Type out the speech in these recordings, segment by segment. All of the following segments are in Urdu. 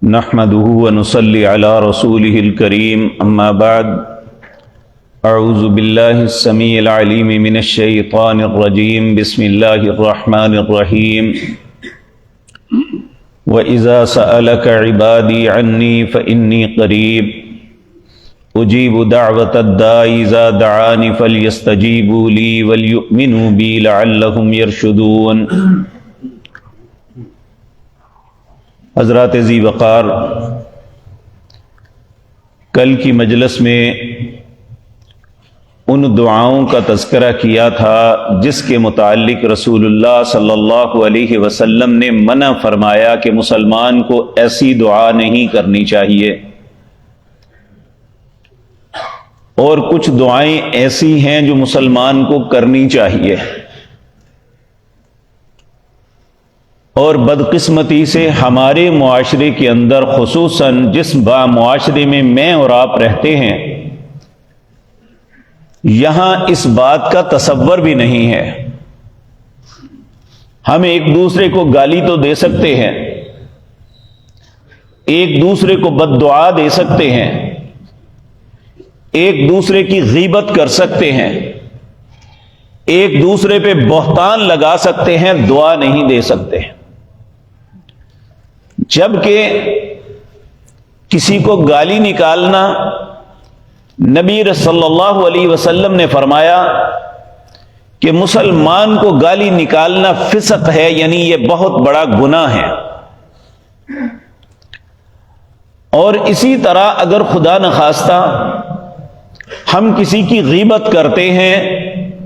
نحمده ونصلي على رسوله الكريم اما بعد اعوذ بالله السميع العليم من الشيطان الرجيم بسم الله الرحمن الرحيم وإذا سألك عبادي عني فإني قريب اجیب دعوت الداعی اذا دعانی فلیستجیبوا لی وليؤمنوا بی لعلهم یرشدون۔ حضرات ذی وقار، کل کی مجلس میں ان دعاؤں کا تذکرہ کیا تھا جس کے متعلق رسول اللہ صلی اللہ علیہ وسلم نے منع فرمایا کہ مسلمان کو ایسی دعا نہیں کرنی چاہیے، اور کچھ دعائیں ایسی ہیں جو مسلمان کو کرنی چاہیے، اور بدقسمتی سے ہمارے معاشرے کے اندر خصوصاً جس معاشرے میں میں اور آپ رہتے ہیں یہاں اس بات کا تصور بھی نہیں ہے۔ ہم ایک دوسرے کو گالی تو دے سکتے ہیں، ایک دوسرے کو بد دعا دے سکتے ہیں، ایک دوسرے کی غیبت کر سکتے ہیں، ایک دوسرے پہ بہتان لگا سکتے ہیں، دعا نہیں دے سکتے۔ جبکہ کسی کو گالی نکالنا، نبی صلی اللہ علیہ وسلم نے فرمایا کہ مسلمان کو گالی نکالنا فسق ہے، یعنی یہ بہت بڑا گناہ ہے۔ اور اسی طرح اگر خدا نخواستہ ہم کسی کی غیبت کرتے ہیں،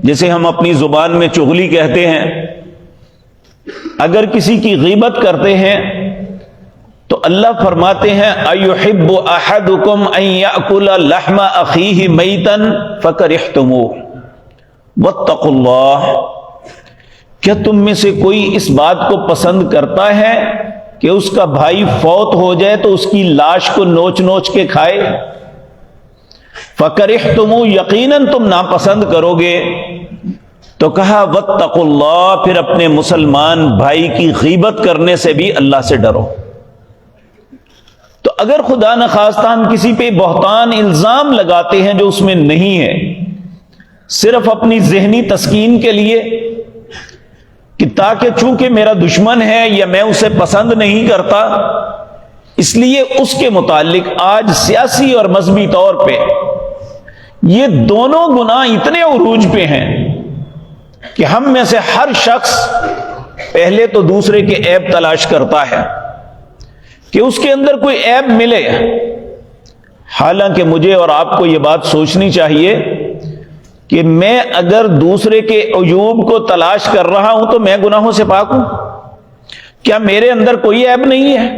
جسے ہم اپنی زبان میں چغلی کہتے ہیں، اگر کسی کی غیبت کرتے ہیں تو اللہ فرماتے ہیں اَيُحِبُّ أَحَدُكُمْ أَن يَأْكُلَ لَحْمَ أَخِيهِ مَيْتًا فَكَرِهْتُمُوهُ وَاتَّقُوا اللَّهَ۔ کیا تم میں سے کوئی اس بات کو پسند کرتا ہے کہ اس کا بھائی فوت ہو جائے تو اس کی لاش کو نوچ نوچ کے کھائے؟ فَكَرِهْتُمُوهُ، یقیناً تم ناپسند کرو گے۔ تو کہا وَاتَّقُوا اللَّهَ، پھر اپنے مسلمان بھائی کی غیبت کرنے سے بھی اللہ سے ڈرو۔ تو اگر خدا نخواستہ ہم کسی پہ بہتان الزام لگاتے ہیں جو اس میں نہیں ہے، صرف اپنی ذہنی تسکین کے لیے کہ تاکہ چونکہ میرا دشمن ہے یا میں اسے پسند نہیں کرتا، اس لیے اس کے متعلق آج سیاسی اور مذہبی طور پہ یہ دونوں گناہ اتنے عروج پہ ہیں کہ ہم میں سے ہر شخص پہلے تو دوسرے کے عیب تلاش کرتا ہے کہ اس کے اندر کوئی عیب ملے۔ حالانکہ مجھے اور آپ کو یہ بات سوچنی چاہیے کہ میں اگر دوسرے کے عیوب کو تلاش کر رہا ہوں تو میں گناہوں سے پاک ہوں؟ کیا میرے اندر کوئی عیب نہیں ہے؟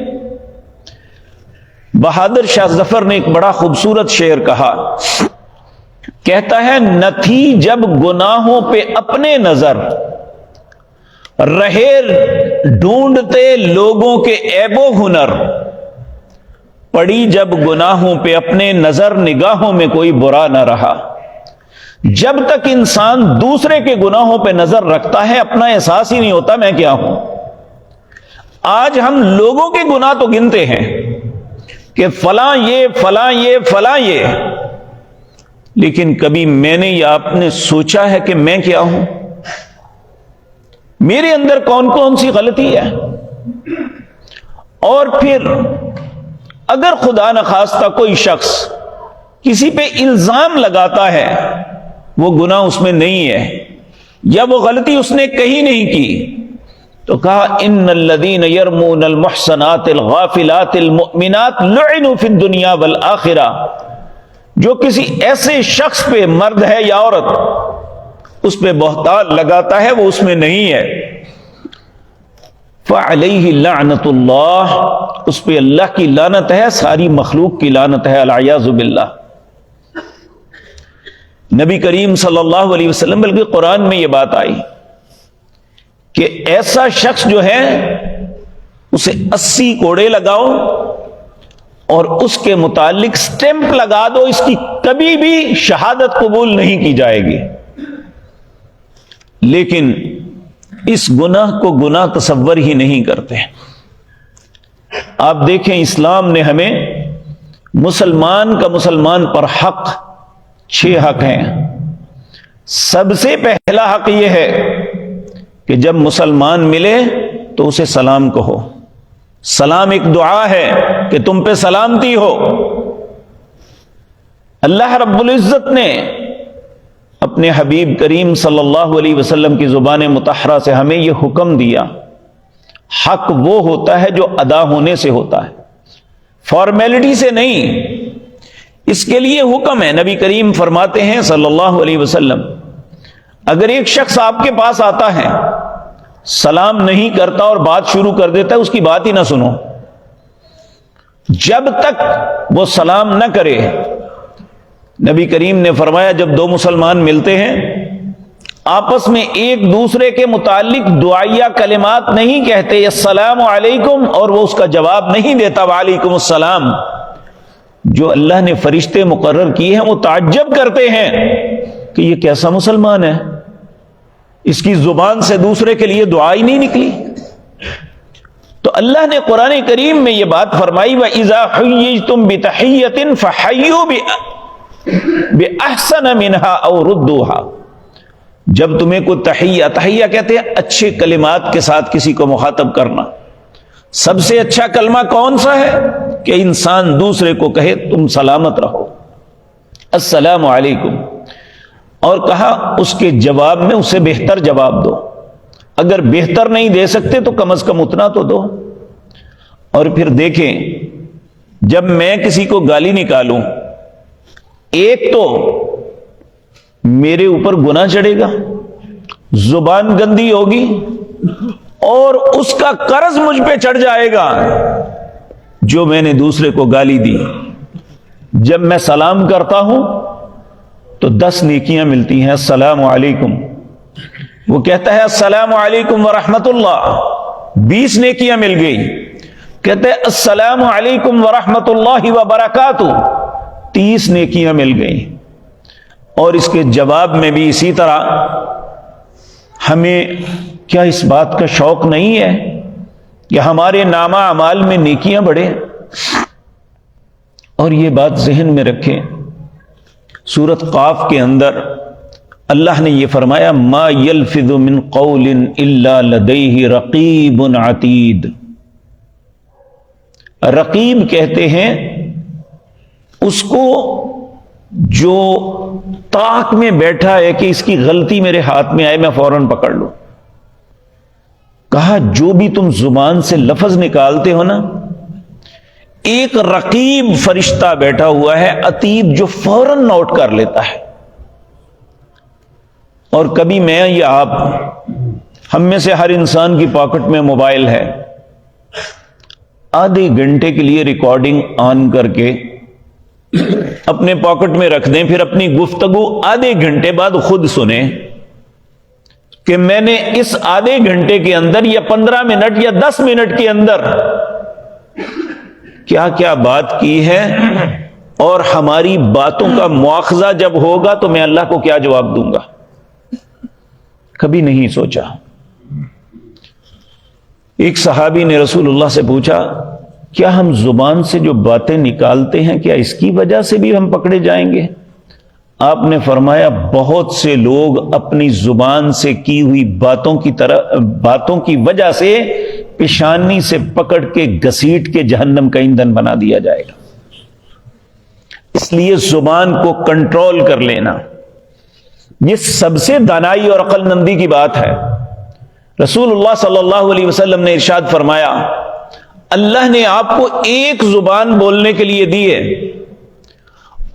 بہادر شاہ ظفر نے ایک بڑا خوبصورت شعر کہا، کہتا ہے نہ تھی جب گناہوں پہ اپنے نظر، رہے ڈھونڈتے لوگوں کے عیب و ہنر، پڑی جب گناہوں پہ اپنے نظر نگاہوں میں کوئی برا نہ رہا۔ جب تک انسان دوسرے کے گناہوں پہ نظر رکھتا ہے اپنا احساس ہی نہیں ہوتا میں کیا ہوں۔ آج ہم لوگوں کے گناہ تو گنتے ہیں کہ فلاں یہ فلاں یہ فلاں یہ، لیکن کبھی میں نے یا آپ نے سوچا ہے کہ میں کیا ہوں، میرے اندر کون کون سی غلطی ہے؟ اور پھر اگر خدا نخواستہ کوئی شخص کسی پہ الزام لگاتا ہے، وہ گناہ اس میں نہیں ہے یا وہ غلطی اس نے کہیں نہیں کی، تو کہا ان الذین یرمون المحصنات الغافلات المؤمنات لعنوا فی الدنیا والآخرہ۔ جو کسی ایسے شخص پہ، مرد ہے یا عورت، اس پہ بہتان لگاتا ہے وہ اس میں نہیں ہے، فعلیہ لعنت اللہ، اس پہ اللہ کی لعنت ہے، ساری مخلوق کی لعنت ہے، العیاذ باللہ۔ نبی کریم صلی اللہ علیہ وسلم بلکہ قرآن میں یہ بات آئی کہ ایسا شخص جو ہے اسے 80 کوڑے لگاؤ اور اس کے متعلق سٹیمپ لگا دو، اس کی کبھی بھی شہادت قبول نہیں کی جائے گی۔ لیکن اس گناہ کو گناہ تصور ہی نہیں کرتے۔ آپ دیکھیں اسلام نے ہمیں مسلمان کا مسلمان پر حق 6 حق ہیں. سب سے پہلا حق یہ ہے کہ جب مسلمان ملے تو اسے سلام کہو. سلام ایک دعا ہے کہ تم پہ سلامتی ہو. اللہ رب العزت نے اپنے حبیب کریم صلی اللہ علیہ وسلم کی زبان مطہرہ سے ہمیں یہ حکم دیا. حق وہ ہوتا ہے جو ادا ہونے سے ہوتا ہے، فارمیلٹی سے نہیں. اس کے لیے حکم ہے. نبی کریم فرماتے ہیں صلی اللہ علیہ وسلم، اگر ایک شخص آپ کے پاس آتا ہے، سلام نہیں کرتا اور بات شروع کر دیتا ہے، اس کی بات ہی نہ سنو جب تک وہ سلام نہ کرے. نبی کریم نے فرمایا جب 2 مسلمان ملتے ہیں، آپس میں ایک دوسرے کے متعلق دعائیہ کلمات نہیں کہتے السلام علیکم اور وہ اس کا جواب نہیں دیتا وعلیکم السلام، جو اللہ نے فرشتے مقرر کیے ہیں وہ تعجب کرتے ہیں کہ یہ کیسا مسلمان ہے، اس کی زبان سے دوسرے کے لیے دعا ہی نہیں نکلی. تو اللہ نے قرآن کریم میں یہ بات فرمائی وَإِذَا حُيِّجْتُمْ بِتَحِيَّةٍ فَحَيُّوا بِأَحْسَنَ مِنْهَا أَوْ رُدُّوهَا. جب تمہیں کوئی تحیہ کہتے ہیں اچھے کلمات کے ساتھ کسی کو مخاطب کرنا. سب سے اچھا کلمہ کون سا ہے کہ انسان دوسرے کو کہے تم سلامت رہو، السلام علیکم، اور کہا اس کے جواب میں اسے بہتر جواب دو. اگر بہتر نہیں دے سکتے تو کم از کم اتنا تو دو. اور پھر دیکھیں جب میں کسی کو گالی نکالوں، ایک تو میرے اوپر گناہ چڑھے گا، زبان گندی ہوگی، اور اس کا قرض مجھ پہ چڑھ جائے گا جو میں نے دوسرے کو گالی دی. جب میں سلام کرتا ہوں تو 10 نیکیاں ملتی ہیں. السلام علیکم، وہ کہتا ہے السلام علیکم ورحمت اللہ، 20 نیکیاں مل گئی. کہتے ہیں السلام علیکم ورحمت اللہ وبرکاتہ، 30 نیکیاں مل گئی. اور اس کے جواب میں بھی اسی طرح ہمیں کیا اس بات کا شوق نہیں ہے کہ ہمارے نامہ اعمال میں نیکیاں بڑھیں؟ اور یہ بات ذہن میں رکھیں، سورۃ قاف کے اندر اللہ نے یہ فرمایا ما یلفظ من قول الا لدیہ رقیب عتید. رقیب کہتے ہیں اس کو جو طاق میں بیٹھا ہے کہ اس کی غلطی میرے ہاتھ میں آئے میں فوراً پکڑ لوں. کہا جو بھی تم زبان سے لفظ نکالتے ہو نا، ایک رقیب فرشتہ بیٹھا ہوا ہے عتید جو فوراً نوٹ کر لیتا ہے. اور کبھی میں یا آپ، ہم میں سے ہر انسان کی پاکٹ میں موبائل ہے، آدھے گھنٹے کے لیے ریکارڈنگ آن کر کے اپنے پاکٹ میں رکھ دیں، پھر اپنی گفتگو آدھے گھنٹے بعد خود سنیں کہ میں نے اس آدھے گھنٹے کے اندر یا 15 منٹ یا 10 منٹ کے اندر کیا کیا بات کی ہے، اور ہماری باتوں کا مواخذہ جب ہوگا تو میں اللہ کو کیا جواب دوں گا. کبھی نہیں سوچا. ایک صحابی نے رسول اللہ سے پوچھا کیا ہم زبان سے جو باتیں نکالتے ہیں کیا اس کی وجہ سے بھی ہم پکڑے جائیں گے؟ آپ نے فرمایا بہت سے لوگ اپنی زبان سے کی ہوئی باتوں کی وجہ سے پیشانی سے پکڑ کے گھسیٹ کے جہنم کا ایندھن بنا دیا جائے گا. اس لیے زبان کو کنٹرول کر لینا یہ سب سے دانائی اور عقل مندی کی بات ہے. رسول اللہ صلی اللہ علیہ وسلم نے ارشاد فرمایا اللہ نے آپ کو ایک زبان بولنے کے لیے دی ہے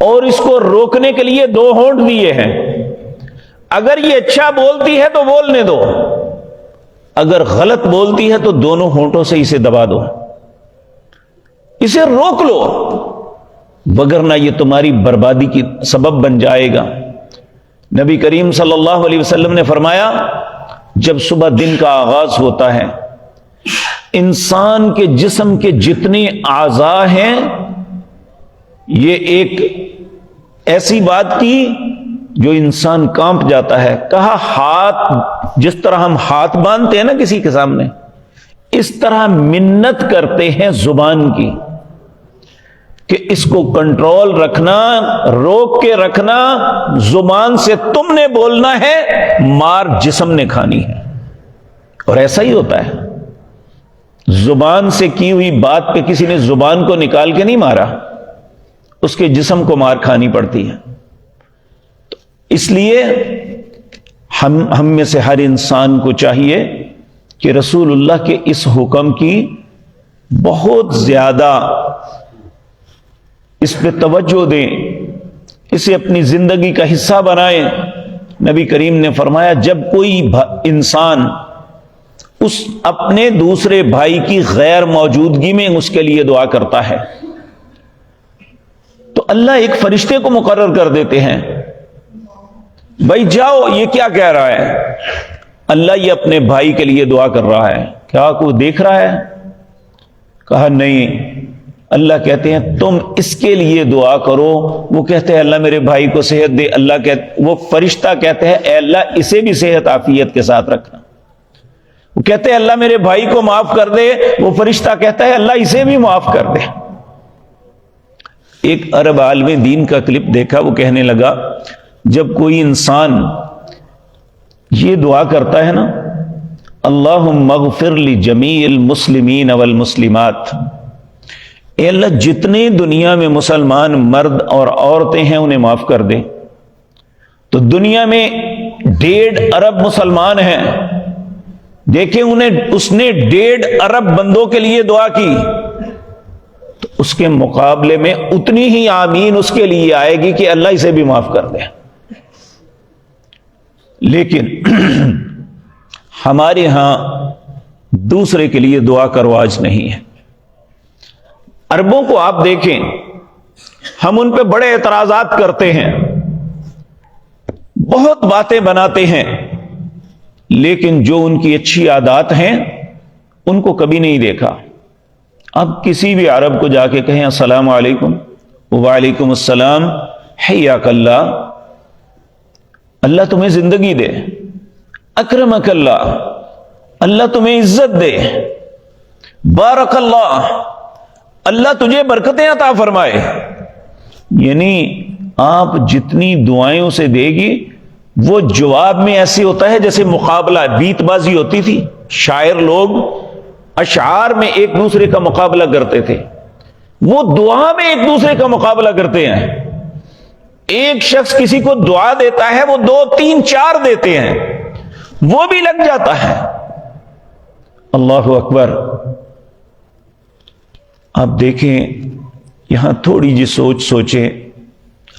اور اس کو روکنے کے لیے 2 ہونٹ دیے ہیں. اگر یہ اچھا بولتی ہے تو بولنے دو، اگر غلط بولتی ہے تو دونوں ہونٹوں سے اسے دبا دو، اسے روک لو، وگرنہ یہ تمہاری بربادی کی سبب بن جائے گا. نبی کریم صلی اللہ علیہ وسلم نے فرمایا جب صبح دن کا آغاز ہوتا ہے انسان کے جسم کے جتنے اعضاء ہیں، یہ ایک ایسی بات کی جو انسان کانپ جاتا ہے. کہا ہاتھ، جس طرح ہم ہاتھ باندھتے ہیں نا کسی کے سامنے، اس طرح منت کرتے ہیں زبان کی کہ اس کو کنٹرول رکھنا، روک کے رکھنا، زبان سے تم نے بولنا ہے، مار جسم نے کھانی ہے۔ اور ایسا ہی ہوتا ہے، زبان سے کی ہوئی بات پہ کسی نے زبان کو نکال کے نہیں مارا، اس کے جسم کو مار کھانی پڑتی ہے۔ تو اس لیے ہم میں سے ہر انسان کو چاہیے کہ رسول اللہ کے اس حکم کی بہت زیادہ اس پہ توجہ دیں، اسے اپنی زندگی کا حصہ بنائیں۔ نبی کریم نے فرمایا جب کوئی انسان اس اپنے دوسرے بھائی کی غیر موجودگی میں اس کے لیے دعا کرتا ہے تو اللہ ایک فرشتے کو مقرر کر دیتے ہیں، بھائی جاؤ، یہ کیا کہہ رہا ہے؟ اللہ یہ اپنے بھائی کے لیے دعا کر رہا ہے، کیا کوئی دیکھ رہا ہے؟ کہا نہیں۔ اللہ کہتے ہیں تم اس کے لیے دعا کرو۔ وہ کہتے ہیں اللہ میرے بھائی کو صحت دے، وہ فرشتہ کہتے ہیں اے اللہ اسے بھی صحت عافیت کے ساتھ رکھنا۔ وہ کہتے ہیں اللہ میرے بھائی کو معاف کر دے، وہ فرشتہ کہتا ہے اللہ اسے بھی معاف کر دے۔ ایک عرب عالم دین کا کلپ دیکھا، وہ کہنے لگا جب کوئی انسان یہ دعا کرتا ہے نا، اللہم اغفر لجمیع المسلمین والمسلمات، اے اللہ جتنے دنیا میں مسلمان مرد اور عورتیں ہیں انہیں معاف کر دے، تو دنیا میں 1.5 ارب مسلمان ہیں، دیکھیں اس نے 1.5 ارب بندوں کے لیے دعا کی تو اس کے مقابلے میں اتنی ہی آمین اس کے لیے آئے گی کہ اللہ اسے بھی معاف کر دے۔ لیکن ہمارے ہاں دوسرے کے لیے دعا کا رواج نہیں ہے۔ عربوں کو آپ دیکھیں، ہم ان پہ بڑے اعتراضات کرتے ہیں، بہت باتیں بناتے ہیں، لیکن جو ان کی اچھی عادات ہیں ان کو کبھی نہیں دیکھا۔ اب کسی بھی عرب کو جا کے کہیں السلام علیکم، وعلیکم السلام، حیاک اللہ، اللہ تمہیں زندگی دے، اکرمک اللہ، اللہ تمہیں عزت دے، بارک اللہ، اللہ تجھے برکتیں عطا فرمائے، یعنی آپ جتنی دعائیں اسے دے گی وہ جواب میں ایسے ہوتا ہے جیسے مقابلہ، بیت بازی ہوتی تھی، شاعر لوگ اشعار میں ایک دوسرے کا مقابلہ کرتے تھے، وہ دعا میں ایک دوسرے کا مقابلہ کرتے ہیں۔ ایک شخص کسی کو دعا دیتا ہے، وہ 2 3 4 دیتے ہیں، وہ بھی لگ جاتا ہے۔ اللہ اکبر۔ آپ دیکھیں یہاں تھوڑی جی سوچیں،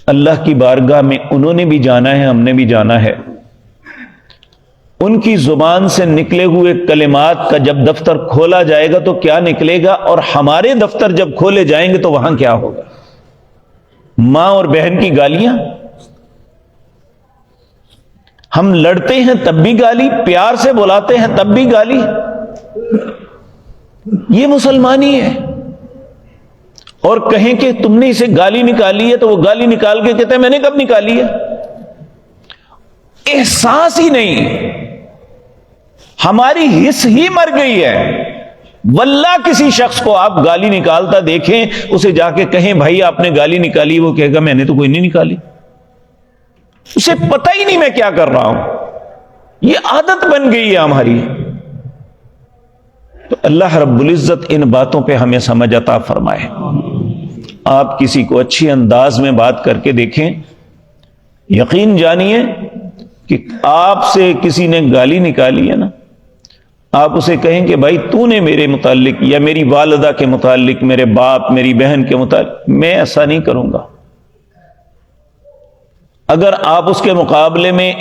اللہ کی بارگاہ میں انہوں نے بھی جانا ہے، ہم نے بھی جانا ہے۔ ان کی زبان سے نکلے ہوئے کلمات کا جب دفتر کھولا جائے گا تو کیا نکلے گا، اور ہمارے دفتر جب کھولے جائیں گے تو وہاں کیا ہوگا؟ ماں اور بہن کی گالیاں، ہم لڑتے ہیں تب بھی گالی، پیار سے بلاتے ہیں تب بھی گالی، یہ مسلمانی ہے۔ اور کہیں کہ تم نے اسے گالی نکالی ہے تو وہ گالی نکال کے کہتے ہیں میں نے کب نکالی ہے؟ احساس ہی نہیں، ہماری حس ہی مر گئی ہے۔ واللہ کسی شخص کو آپ گالی نکالتا دیکھیں، اسے جا کے کہیں بھائی آپ نے گالی نکالی، وہ کہے گا میں نے تو کوئی نہیں نکالی، اسے پتہ ہی نہیں میں کیا کر رہا ہوں، یہ عادت بن گئی ہے ہماری۔ تو اللہ رب العزت ان باتوں پہ ہمیں سمجھ عطا فرمائے۔ آپ کسی کو اچھے انداز میں بات کر کے دیکھیں، یقین جانیے کہ آپ سے کسی نے گالی نکالی ہے نا، آپ اسے کہیں کہ بھائی تو نے میرے متعلق یا میری والدہ کے متعلق، میرے باپ میری بہن کے متعلق، میں ایسا نہیں کروں گا۔ اگر آپ اس کے مقابلے میں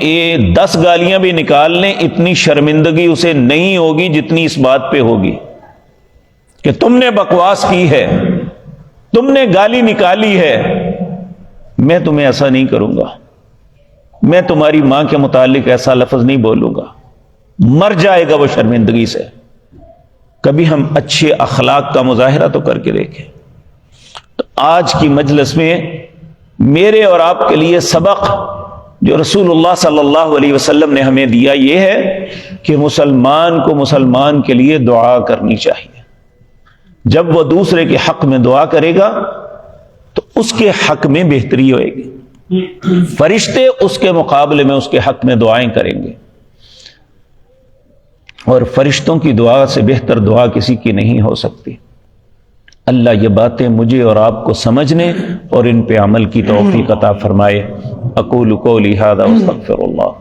10 گالیاں بھی نکال لیں، اتنی شرمندگی اسے نہیں ہوگی جتنی اس بات پہ ہوگی کہ تم نے بکواس کی ہے، تم نے گالی نکالی ہے۔ میں تمہیں ایسا نہیں کروں گا، میں تمہاری ماں کے متعلق ایسا لفظ نہیں بولوں گا۔ مر جائے گا وہ شرمندگی سے۔ کبھی ہم اچھے اخلاق کا مظاہرہ تو کر کے دیکھیں۔ تو آج کی مجلس میں میرے اور آپ کے لیے سبق جو رسول اللہ صلی اللہ علیہ وسلم نے ہمیں دیا یہ ہے کہ مسلمان کو مسلمان کے لیے دعا کرنی چاہیے. جب وہ دوسرے کے حق میں دعا کرے گا تو اس کے حق میں بہتری ہوئے گی. فرشتے اس کے مقابلے میں اس کے حق میں دعائیں کریں گے، اور فرشتوں کی دعا سے بہتر دعا کسی کی نہیں ہو سکتی. اللہ یہ باتیں مجھے اور آپ کو سمجھنے اور ان پہ عمل کی توفیق عطا فرمائے. اقول قولی ھذا واستغفر اللہ.